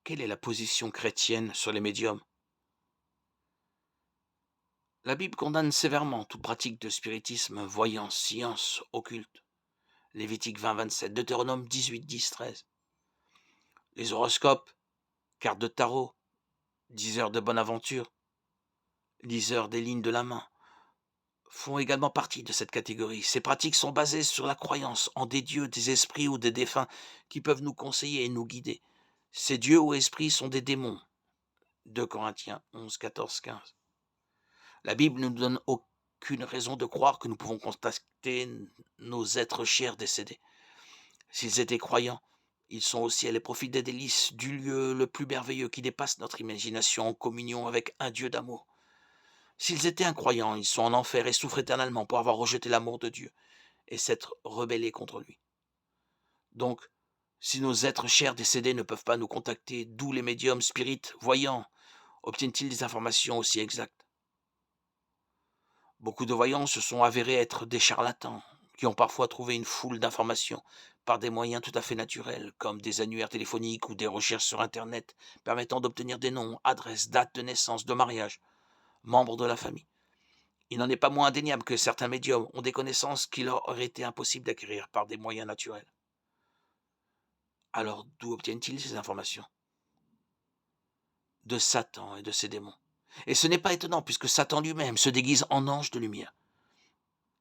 Quelle est la position chrétienne sur les médiums? La Bible condamne sévèrement toute pratique de spiritisme, voyance, science, occulte. Lévitique 20, 27, Deutéronome 18, 10, 13. Les horoscopes, cartes de tarot, diseurs de bonne aventure, liseurs des lignes de la main, font également partie de cette catégorie. Ces pratiques sont basées sur la croyance en des dieux, des esprits ou des défunts qui peuvent nous conseiller et nous guider. Ces dieux ou esprits sont des démons. 2 Corinthiens 11, 14, 15. La Bible ne nous donne aucune raison de croire que nous pouvons contacter nos êtres chers décédés. S'ils étaient croyants, ils sont au ciel et profitent des délices du lieu le plus merveilleux qui dépasse notre imagination en communion avec un Dieu d'amour. S'ils étaient incroyants, ils sont en enfer et souffrent éternellement pour avoir rejeté l'amour de Dieu et s'être rebellés contre lui. Donc, si nos êtres chers décédés ne peuvent pas nous contacter, d'où les médiums, spirites, voyants, obtiennent-ils des informations aussi exactes? Beaucoup de voyants se sont avérés être des charlatans, qui ont parfois trouvé une foule d'informations par des moyens tout à fait naturels, comme des annuaires téléphoniques ou des recherches sur Internet permettant d'obtenir des noms, adresses, dates de naissance, de mariage, membres de la famille. Il n'en est pas moins indéniable que certains médiums ont des connaissances qu'il leur aurait été impossible d'acquérir par des moyens naturels. Alors d'où obtiennent-ils ces informations? De Satan et de ses démons. Et ce n'est pas étonnant puisque Satan lui-même se déguise en ange de lumière.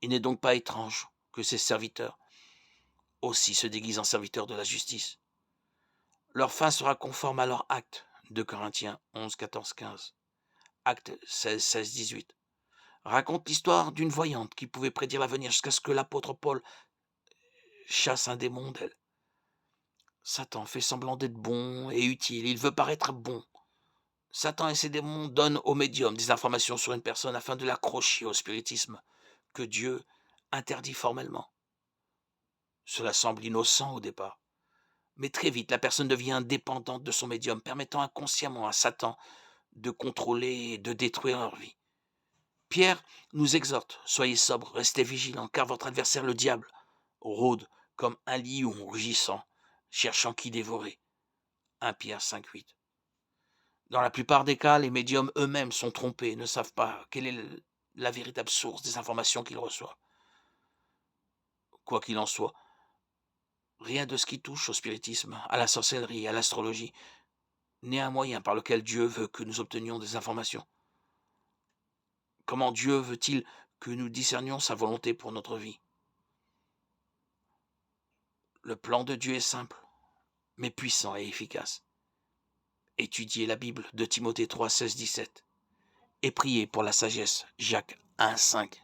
Il n'est donc pas étrange que ses serviteurs aussi se déguisent en serviteurs de la justice. Leur fin sera conforme à leur acte. 2 Corinthiens 11, 14, 15. Acte 16, 16, 18. Raconte l'histoire d'une voyante qui pouvait prédire l'avenir jusqu'à ce que l'apôtre Paul chasse un démon d'elle. Satan fait semblant d'être bon et utile. Il veut paraître bon. Satan et ses démons donnent au médium des informations sur une personne afin de l'accrocher au spiritisme que Dieu interdit formellement. Cela semble innocent au départ. Mais très vite, la personne devient dépendante de son médium, permettant inconsciemment à Satan de contrôler et de détruire leur vie. Pierre nous exhorte, soyez sobres, restez vigilants, car votre adversaire le diable rôde comme un lion rugissant, cherchant qui dévorer. 1 Pierre 5, 8. Dans la plupart des cas, les médiums eux-mêmes sont trompés et ne savent pas quelle est la véritable source des informations qu'ils reçoivent. Quoi qu'il en soit, rien de ce qui touche au spiritisme, à la sorcellerie, à l'astrologie, n'est un moyen par lequel Dieu veut que nous obtenions des informations. Comment Dieu veut-il que nous discernions sa volonté pour notre vie? Le plan de Dieu est simple, mais puissant et efficace. Étudiez la Bible de Timothée 3, 16, 17 et priez pour la sagesse. Jacques 1, 5.